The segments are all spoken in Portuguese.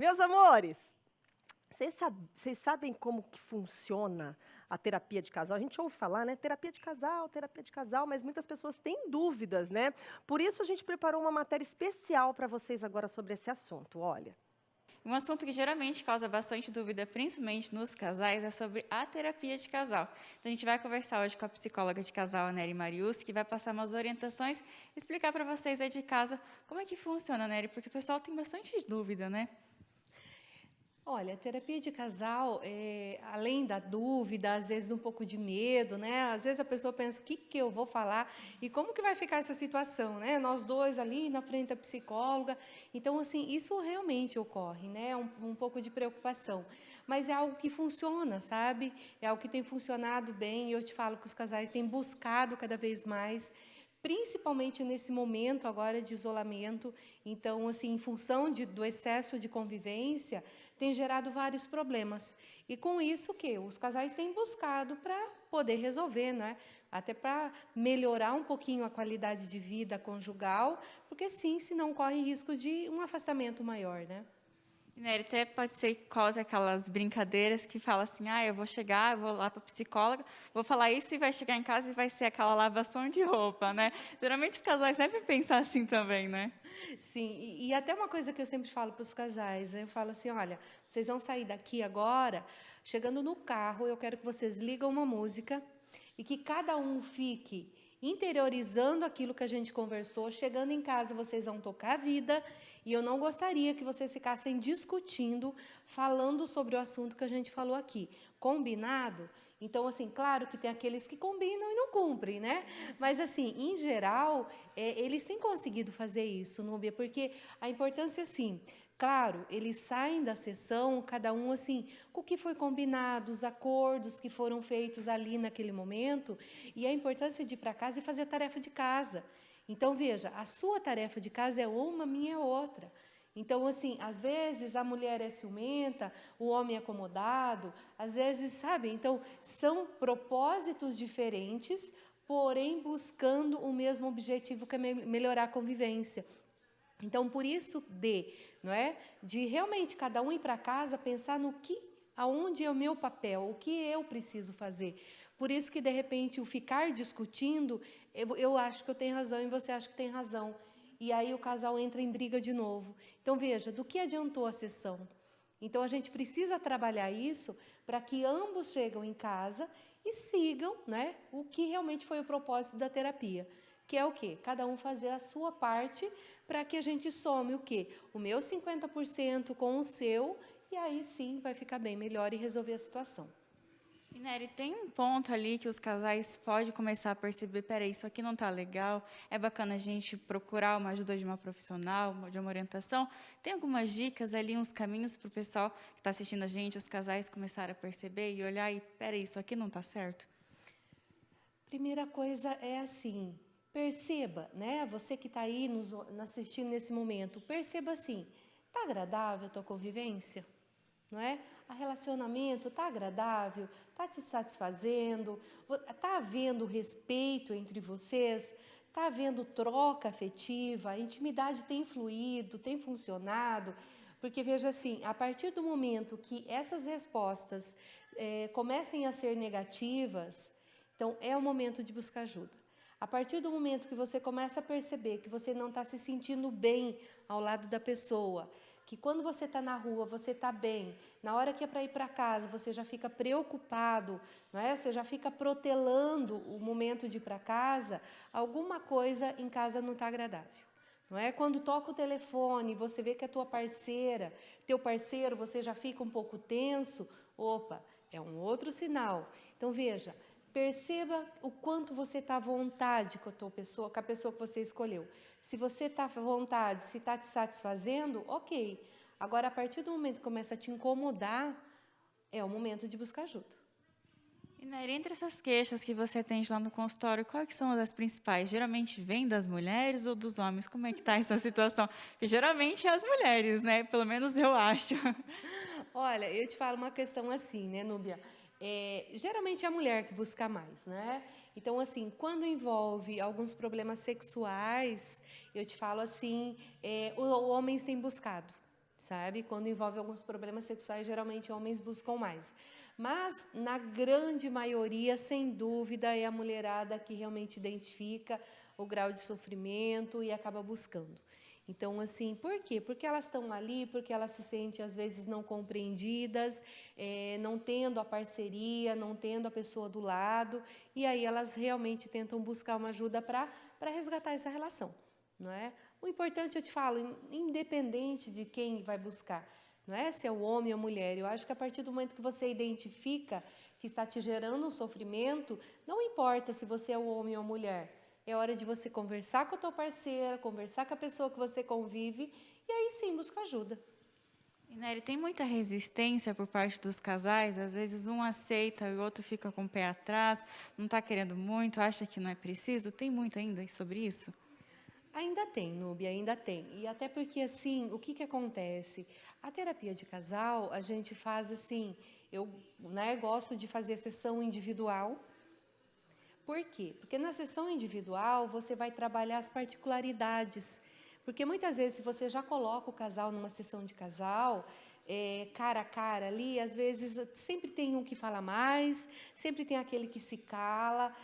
Meus amores, vocês sabem como que funciona a terapia de casal? A gente ouve falar, né? Terapia de casal, mas muitas pessoas têm dúvidas, né? Por isso a gente preparou uma matéria especial para vocês agora sobre esse assunto. Olha. Um assunto que geralmente causa bastante dúvida, principalmente nos casais, é sobre a terapia de casal. Então, a gente vai conversar hoje com a psicóloga de casal, a Nery Marius, que vai passar umas orientações e explicar para vocês aí de casa como é que funciona, Nery, porque o pessoal tem bastante dúvida, né? Olha, a terapia de casal, além da dúvida, às vezes de um pouco de medo, né? Às vezes a pessoa pensa, o que que eu vou falar e como que vai ficar essa situação, né? Nós dois ali na frente da psicóloga. Então, assim, isso realmente ocorre, né? Um pouco de preocupação. Mas é algo que funciona, sabe? É algo que tem funcionado bem e eu te falo que os casais têm buscado cada vez mais principalmente nesse momento agora de isolamento. Então, assim, em função do excesso de convivência, tem gerado vários problemas. E com isso, o que os casais têm buscado para poder resolver, né? Até para melhorar um pouquinho a qualidade de vida conjugal, porque sim, senão corre risco de um afastamento maior, né? Nery, até pode ser que cause aquelas brincadeiras que fala assim, eu vou chegar, eu vou lá para a psicóloga, vou falar isso e vai chegar em casa e vai ser aquela lavação de roupa, né? Geralmente os casais devem pensar assim também, né? Sim, e até uma coisa que eu sempre falo para os casais, eu falo assim, olha, vocês vão sair daqui agora, chegando no carro, eu quero que vocês ligam uma música e que cada um fique interiorizando aquilo que a gente conversou. Chegando em casa, vocês vão tocar a vida e eu não gostaria que vocês ficassem discutindo, falando sobre o assunto que a gente falou aqui. Combinado? Então, assim, claro que tem aqueles que combinam e não cumprem, né? Mas, assim, em geral, eles têm conseguido fazer isso, Núbia, porque a importância, assim, claro, eles saem da sessão, cada um, assim, com o que foi combinado, os acordos que foram feitos ali naquele momento, e a importância de ir para casa e fazer a tarefa de casa. Então, veja, a sua tarefa de casa é uma, a minha é outra. Então, assim, às vezes a mulher é ciumenta, o homem é acomodado, às vezes, sabe? Então, são propósitos diferentes, porém buscando o mesmo objetivo que é melhorar a convivência. Então, por isso não é? De realmente cada um ir para casa pensar no que, aonde é o meu papel, o que eu preciso fazer. Por isso que, de repente, o ficar discutindo, eu acho que eu tenho razão e você acha que tem razão. E aí o casal entra em briga de novo. Então, veja, do que adiantou a sessão? Então, a gente precisa trabalhar isso para que ambos chegam em casa e sigam, né, o que realmente foi o propósito da terapia, que é o quê? Cada um fazer a sua parte para que a gente some o quê? O meu 50% com o seu, e aí sim vai ficar bem melhor e resolver a situação. E, Nery, tem um ponto ali que os casais podem começar a perceber, peraí, isso aqui não está legal, é bacana a gente procurar uma ajuda de uma profissional, de uma orientação. Tem algumas dicas ali, uns caminhos para o pessoal que está assistindo a gente, os casais começarem a perceber e olhar e, peraí, isso aqui não está certo? Primeira coisa é assim, perceba, né? Você que está aí nos assistindo nesse momento, perceba assim, tá agradável a tua convivência? Não é? O relacionamento está agradável, está te satisfazendo, está havendo respeito entre vocês, está havendo troca afetiva, a intimidade tem fluído, tem funcionado, porque veja assim, a partir do momento que essas respostas comecem a ser negativas, então é o momento de buscar ajuda. A partir do momento que você começa a perceber que você não está se sentindo bem ao lado da pessoa, que quando você está na rua, você está bem, na hora que é para ir para casa, você já fica preocupado, não é? Você já fica protelando o momento de ir para casa, alguma coisa em casa não está agradável. Não é? Quando toca o telefone, você vê que a tua parceira, teu parceiro, você já fica um pouco tenso, opa, é um outro sinal. Então veja, perceba o quanto você está à vontade com a tua pessoa, com a pessoa que você escolheu. Se você está à vontade, se está te satisfazendo, ok. Agora, a partir do momento que começa a te incomodar, é o momento de buscar ajuda. E, Nery, entre essas queixas que você atende lá no consultório, quais que são as principais? Geralmente vem das mulheres ou dos homens? Como é que está essa situação? Porque geralmente é as mulheres, né? Pelo menos eu acho. Olha, eu te falo uma questão assim, né, Núbia? Geralmente é a mulher que busca mais, né? Então, assim, quando envolve alguns problemas sexuais, eu te falo assim, os homens têm buscado, sabe? Quando envolve alguns problemas sexuais, geralmente homens buscam mais. Mas, na grande maioria, sem dúvida, é a mulherada que realmente identifica o grau de sofrimento e acaba buscando. Então, assim, por quê? Porque elas estão ali, porque elas se sentem, às vezes, não compreendidas, não tendo a parceria, não tendo a pessoa do lado, e aí elas realmente tentam buscar uma ajuda para resgatar essa relação, não é? O importante, eu te falo, independente de quem vai buscar, não é se é o homem ou a mulher, eu acho que a partir do momento que você identifica que está te gerando um sofrimento, não importa se você é o homem ou a mulher, é hora de você conversar com a tua parceira, conversar com a pessoa que você convive, e aí sim busca ajuda. E, Nery, tem muita resistência por parte dos casais, às vezes um aceita e o outro fica com o pé atrás, não está querendo muito, acha que não é preciso, tem muito ainda sobre isso? Ainda tem, Núbia, ainda tem. E até porque, assim, o que acontece? A terapia de casal, a gente faz assim, eu, né, gosto de fazer sessão individual. Por quê? Porque na sessão individual, você vai trabalhar as particularidades. Porque muitas vezes, se você já coloca o casal numa sessão de casal, cara a cara ali, às vezes sempre tem um que fala mais, sempre tem aquele que se cala,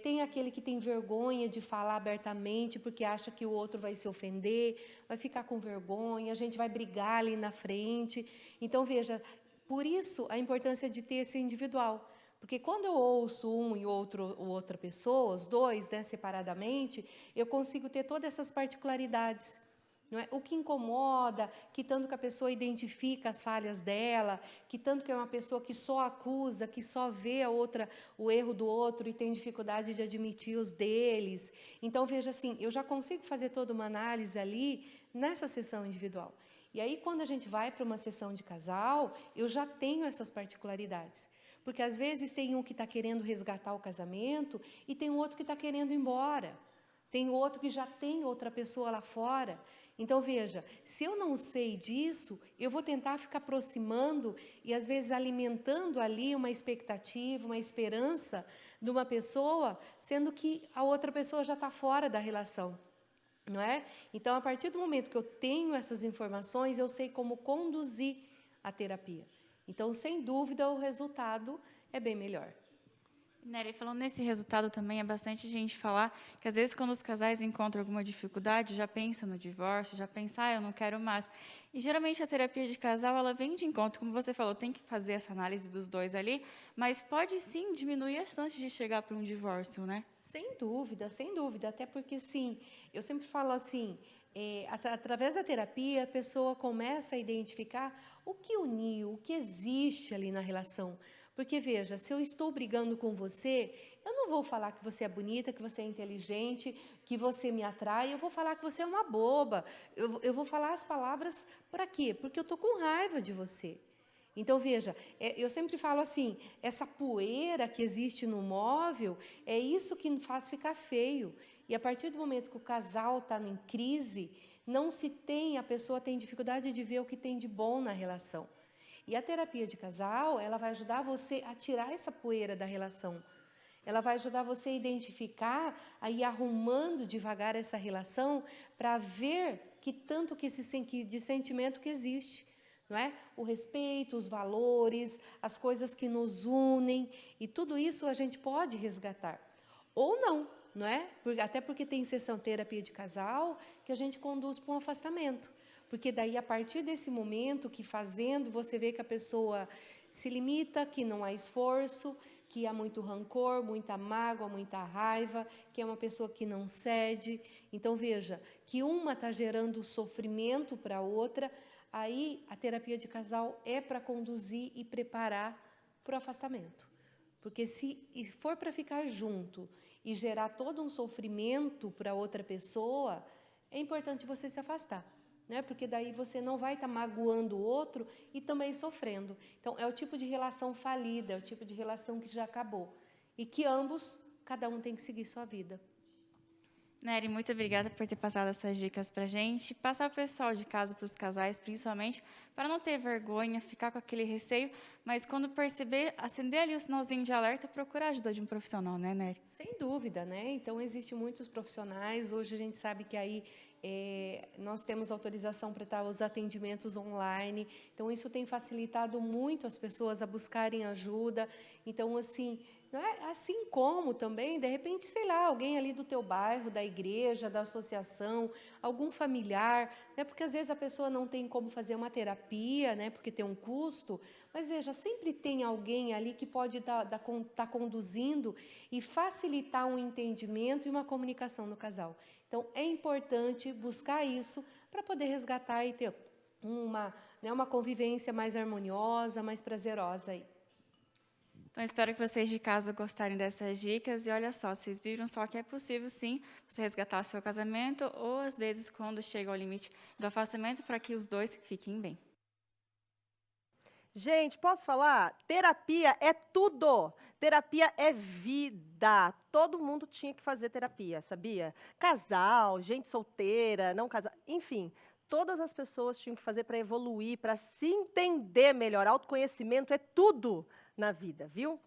tem aquele que tem vergonha de falar abertamente porque acha que o outro vai se ofender, vai ficar com vergonha, a gente vai brigar ali na frente. Então, veja, por isso a importância de ter esse individual. Porque quando eu ouço um e outra pessoa, os dois, né, separadamente, eu consigo ter todas essas particularidades. Não é? O que incomoda, que tanto que a pessoa identifica as falhas dela, que tanto que é uma pessoa que só acusa, que só vê o erro do outro e tem dificuldade de admitir os deles. Então, veja assim, eu já consigo fazer toda uma análise ali nessa sessão individual. E aí, quando a gente vai para uma sessão de casal, eu já tenho essas particularidades. Porque, às vezes, tem um que está querendo resgatar o casamento e tem um outro que está querendo ir embora. Tem outro que já tem outra pessoa lá fora. Então, veja, se eu não sei disso, eu vou tentar ficar aproximando e, às vezes, alimentando ali uma expectativa, uma esperança de uma pessoa, sendo que a outra pessoa já está fora da relação, não é? Então, a partir do momento que eu tenho essas informações, eu sei como conduzir a terapia. Então, sem dúvida, o resultado é bem melhor. Nery, falando nesse resultado também, é bastante gente falar que, às vezes, quando os casais encontram alguma dificuldade, já pensa no divórcio, já pensa, eu não quero mais. E, geralmente, a terapia de casal, ela vem de encontro, como você falou, tem que fazer essa análise dos dois ali, mas pode, sim, diminuir as chances de chegar para um divórcio, né? Sem dúvida, até porque, sim, eu sempre falo assim, através da terapia, a pessoa começa a identificar o que uniu, o que existe ali na relação. Porque, veja, se eu estou brigando com você, eu não vou falar que você é bonita, que você é inteligente, que você me atrai, eu vou falar que você é uma boba. Eu vou falar as palavras para quê? Porque eu estou com raiva de você. Então, veja, eu sempre falo assim, essa poeira que existe no móvel, é isso que faz ficar feio. E a partir do momento que o casal está em crise, não se tem, a pessoa tem dificuldade de ver o que tem de bom na relação. E a terapia de casal, ela vai ajudar você a tirar essa poeira da relação. Ela vai ajudar você a identificar, a ir arrumando devagar essa relação para ver que tanto que de sentimento que existe. Não é? O respeito, os valores, as coisas que nos unem, e tudo isso a gente pode resgatar. Ou não é? Até porque tem sessão terapia de casal que a gente conduz para um afastamento. Porque daí, a partir desse momento que fazendo, você vê que a pessoa se limita, que não há esforço, que há muito rancor, muita mágoa, muita raiva, que é uma pessoa que não cede. Então, veja, que uma está gerando sofrimento para a outra, aí a terapia de casal é para conduzir e preparar para o afastamento. Porque se for para ficar junto e gerar todo um sofrimento para outra pessoa, é importante você se afastar. Né? Porque daí você não vai estar magoando o outro e também sofrendo. Então, é o tipo de relação falida, é o tipo de relação que já acabou. E que ambos, cada um tem que seguir sua vida. Nery, muito obrigada por ter passado essas dicas para a gente. Passar para o pessoal de casa, para os casais, principalmente, para não ter vergonha, ficar com aquele receio, mas quando perceber, acender ali o sinalzinho de alerta, procurar a ajuda de um profissional, né, Nery? Sem dúvida, né? Então, existem muitos profissionais. Hoje a gente sabe que aí Nós temos autorização para os atendimentos online, então isso tem facilitado muito as pessoas a buscarem ajuda. Então, assim, não é? Assim como também, de repente, sei lá, alguém ali do teu bairro, da igreja, da associação, algum familiar, né? Porque às vezes a pessoa não tem como fazer uma terapia, né? Porque tem um custo, mas veja, sempre tem alguém ali que pode estar conduzindo e facilitar um entendimento e uma comunicação no casal. Então, é importante buscar isso para poder resgatar e ter uma convivência mais harmoniosa, mais prazerosa aí. Então, espero que vocês de casa gostarem dessas dicas. E olha só, vocês viram só que é possível, sim, você resgatar seu casamento ou, às vezes, quando chega ao limite do afastamento, para que os dois fiquem bem. Gente, posso falar? Terapia é tudo. Terapia é vida. Todo mundo tinha que fazer terapia, sabia? Casal, gente solteira, não casal, enfim, todas as pessoas tinham que fazer para evoluir, para se entender melhor. Autoconhecimento é tudo na vida, viu?